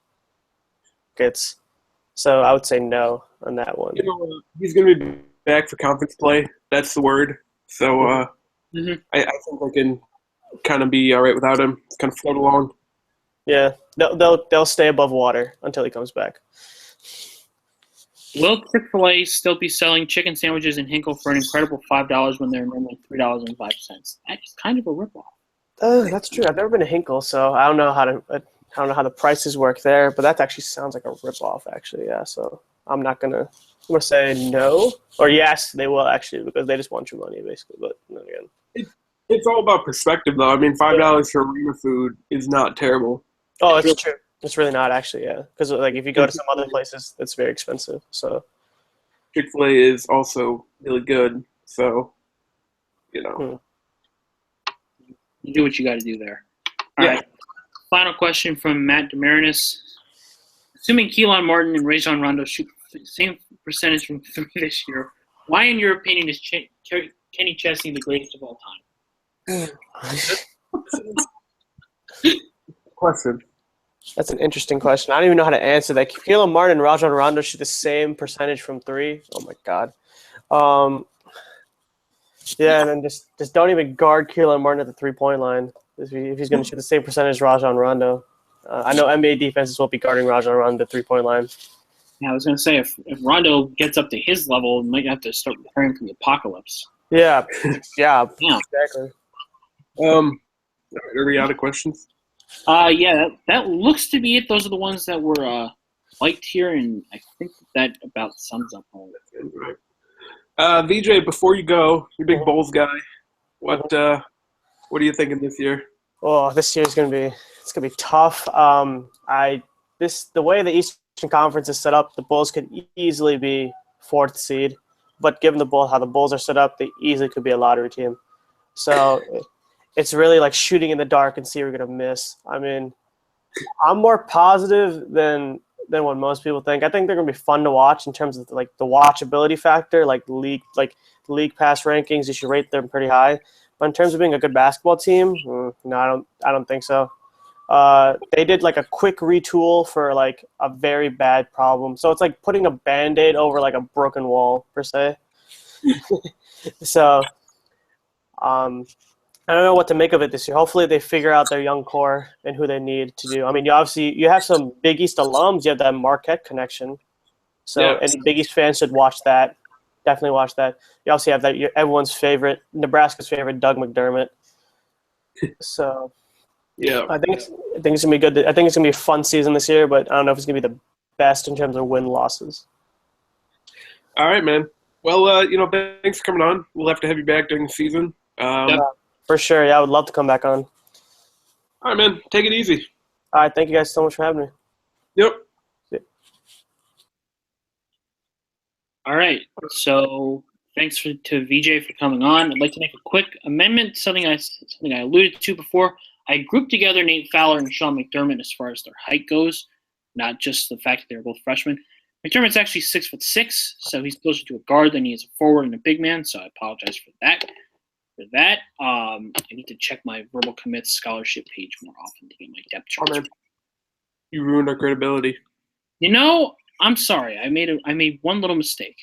Speaker 3: So I would say no on that one.
Speaker 1: He's going to be back for conference play. That's the word. So I think I can kind of be all right without him. Kind of float along.
Speaker 3: Yeah, they'll stay above water until he comes back.
Speaker 2: Will Chick-fil-A still be selling chicken sandwiches in Hinkle for an incredible $5 when they're normally $3.05? That's kind of a ripoff.
Speaker 3: That's true. I've never been to Hinkle, so I don't know how the prices work there. But that actually sounds like a ripoff, actually. Yeah. So I'm gonna say no or yes. They will actually because they just want your money basically. But then again,
Speaker 1: it's all about perspective, though. I mean, $5 for arena food is not terrible.
Speaker 3: Oh, it's true. It's really not actually, yeah. Because like if you go to some other places, it's very expensive. So
Speaker 1: Chick-fil-A is also really good. So,
Speaker 2: You do what you got to do there. All right. Final question from Matt Demarinis. Assuming Keelan Martin and Rajon Rondo shoot the same percentage from 3 this year, why, in your opinion, is Kenny Chesney the greatest of all time?
Speaker 1: Question.
Speaker 3: That's an interesting question. I don't even know how to answer that. Keelan Martin and Rajon Rondo shoot the same percentage from 3. Oh my god. Yeah, and then just don't even guard Keelan Martin at the 3-point line if he's going to shoot the same percentage as Rajon Rondo. I know NBA defenses will be guarding Rajon Rondo at the 3-point line.
Speaker 2: Yeah, I was going to say if Rondo gets up to his level, we might have to start preparing for the apocalypse.
Speaker 3: Yeah, exactly.
Speaker 1: Are we out of questions?
Speaker 2: Yeah, that looks to be it. Those are the ones that were liked here, and I think that about sums up all of it.
Speaker 1: Vijay, before you go, you're a big Bulls guy. What are you thinking this year?
Speaker 3: Oh, this year's gonna be tough. The way the Eastern Conference is set up, the Bulls could easily be 4th seed, but given how the Bulls are set up, they easily could be a lottery team. So it's really like shooting in the dark and see who we're gonna miss. I mean, I'm more positive than what most people think. I think they're gonna be fun to watch in terms of like the watchability factor, like league pass rankings. You should rate them pretty high. But in terms of being a good basketball team, no, I don't think so. They did like a quick retool for like a very bad problem. So it's like putting a Band-Aid over like a broken wall per se. So I don't know what to make of it this year. Hopefully they figure out their young core and who they need to do. I mean, you have some Big East alums. You have that Marquette connection. So any Big East fans should watch that. Definitely watch that. You also have that everyone's favorite, Nebraska's favorite, Doug McDermott. So
Speaker 1: yeah,
Speaker 3: I think it's gonna be good. I think it's gonna be a fun season this year, but I don't know if it's gonna be the best in terms of win-losses.
Speaker 1: All right, man. Well, thanks for coming on. We'll have to have you back during the season.
Speaker 3: For sure. Yeah, I would love to come back on.
Speaker 1: All right, man. Take it easy.
Speaker 3: All right. Thank you guys so much for having me.
Speaker 1: Yep.
Speaker 2: All right. So thanks to Vijay for coming on. I'd like to make a quick amendment, something I alluded to before. I grouped together Nate Fowler and Sean McDermott as far as their height goes, not just the fact that they're both freshmen. McDermott's actually 6'6", so he's closer to a guard than he is a forward and a big man, so I apologize for that. I need to check my verbal commits scholarship page more often to get my depth chart.
Speaker 1: Oh, man. You ruined our credibility.
Speaker 2: I'm sorry. I made one little mistake.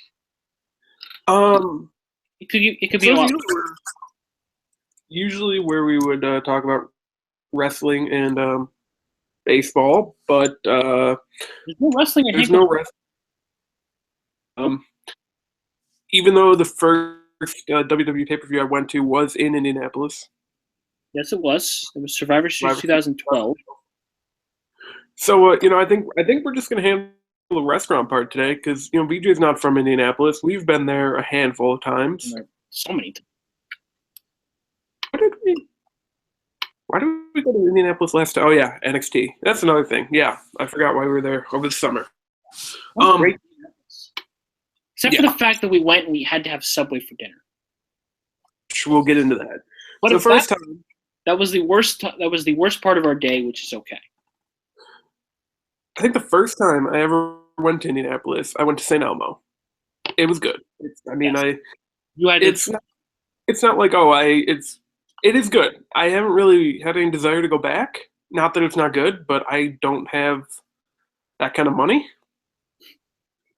Speaker 2: It could be a lot.
Speaker 1: Usually where we would talk about wrestling and baseball, but
Speaker 2: there's no wrestling.
Speaker 1: There's no wrestling. Even though the first WWE pay-per-view I went to was in Indianapolis.
Speaker 2: Yes, it was. It was Survivor Series 2012.
Speaker 1: So I think we're just gonna handle the restaurant part today because Vijay's not from Indianapolis. We've been there a handful of times.
Speaker 2: So many times.
Speaker 1: Why did we go to Indianapolis last time? Oh yeah, NXT. That's another thing. Yeah, I forgot why we were there over the summer.
Speaker 2: Great. Except for the fact that we went and we had to have Subway for dinner.
Speaker 1: We'll get into that.
Speaker 2: But
Speaker 1: the first time
Speaker 2: that was the worst. That was the worst part of our day, which is okay.
Speaker 1: I think the first time I ever went to Indianapolis, I went to St. Elmo. It was good. It's not like it is good. I haven't really had any desire to go back. Not that it's not good, but I don't have that kind of money.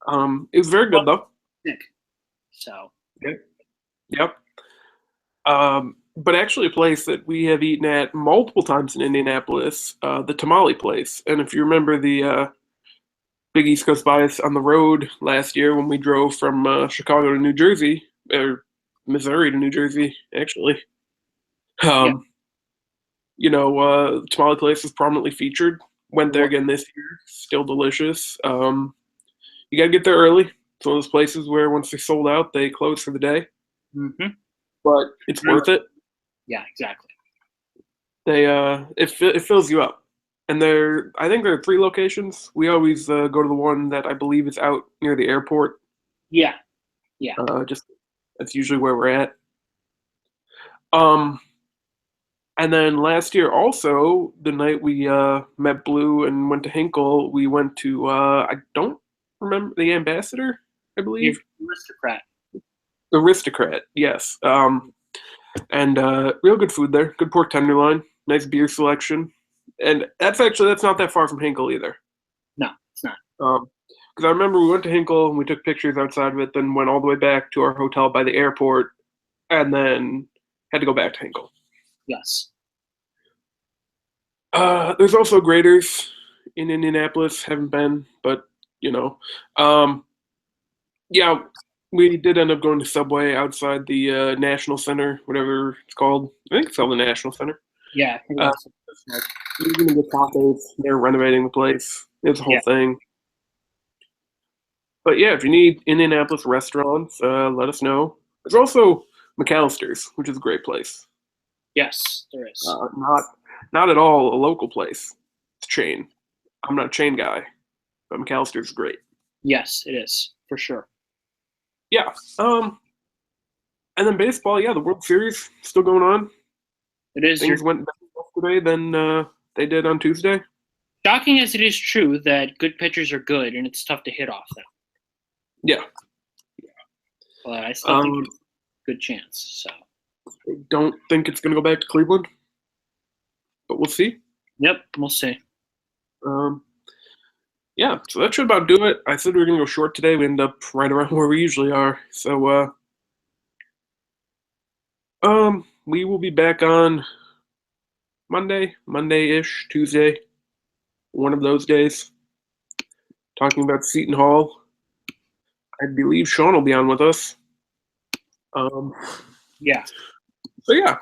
Speaker 1: It was very good though.
Speaker 2: So.
Speaker 1: Yep. But actually a place that we have eaten at multiple times in Indianapolis, the tamale place. And if you remember the Big East Coast bias on the road last year when we drove from Chicago to New Jersey, or Missouri to New Jersey, actually. Tamale place was prominently featured. Went there again this year. Still delicious. You got to get there early. It's one of those places where once they're sold out, they close for the day.
Speaker 2: Mm-hmm.
Speaker 1: But it's worth it.
Speaker 2: Yeah, exactly.
Speaker 1: It fills you up. And I think there are 3 locations. We always go to the one that I believe is out near the airport.
Speaker 2: Yeah.
Speaker 1: That's usually where we're at. And then last year also, the night we met Blue and went to Hinkle, we went to I don't remember, the Ambassador, I believe. The Aristocrat, yes. And real good food there. Good pork tenderloin, nice beer selection. And that's not that far from Hinkle either.
Speaker 2: No, it's not.
Speaker 1: Because I remember we went to Hinkle and we took pictures outside of it, then went all the way back to our hotel by the airport, and then had to go back to Hinkle.
Speaker 2: Yes.
Speaker 1: There's also Graders in Indianapolis. Haven't been, but yeah, we did end up going to Subway outside the National Center, whatever it's called. I think it's called the National Center.
Speaker 2: Yeah.
Speaker 1: We're gonna get tacos. They're renovating the place. It's a whole thing. But yeah, if you need Indianapolis restaurants, let us know. There's also McAllister's, which is a great place.
Speaker 2: Yes, there is.
Speaker 1: Not at all a local place. It's a chain. I'm not a chain guy, but McAllister's is great.
Speaker 2: Yes, it is, for sure.
Speaker 1: Yeah. And then baseball, the World Series still going on.
Speaker 2: It is.
Speaker 1: Things went better yesterday than they did on Tuesday.
Speaker 2: Shocking as it is true that good pitchers are good, and it's tough to hit off them.
Speaker 1: Yeah.
Speaker 2: But I still think it's a good chance. So.
Speaker 1: I don't think it's going to go back to Cleveland, but we'll see.
Speaker 2: Yep, we'll see.
Speaker 1: Yeah, so that should about do it. I said we were going to go short today. We end up right around where we usually are. So, we will be back on Monday-ish, Tuesday, one of those days, talking about Seton Hall. I believe Sean will be on with us.
Speaker 2: Yeah.
Speaker 1: So, yeah,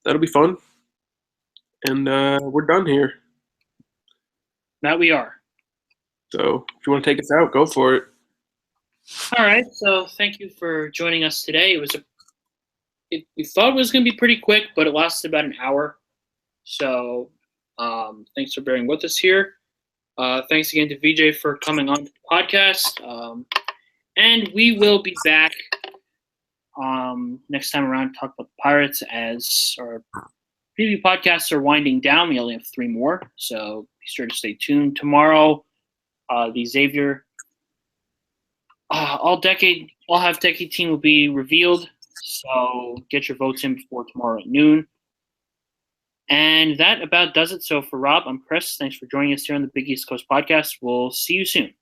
Speaker 1: that'll be fun. And we're done here.
Speaker 2: That we are.
Speaker 1: So if you want to take us out, go for it.
Speaker 2: All right. So thank you for joining us today. We thought it was going to be pretty quick, but it lasted about an hour. So thanks for bearing with us here. Thanks again to Vijay for coming on to the podcast. And we will be back next time around to talk about the Pirates as our preview podcasts are winding down. We only have 3 more, so be sure to stay tuned. Tomorrow, the Xavier all-half decade team will be revealed, so get your votes in before tomorrow at noon. And that about does it. So for Rob, I'm Chris. Thanks for joining us here on the Big East Coast Podcast. We'll see you soon.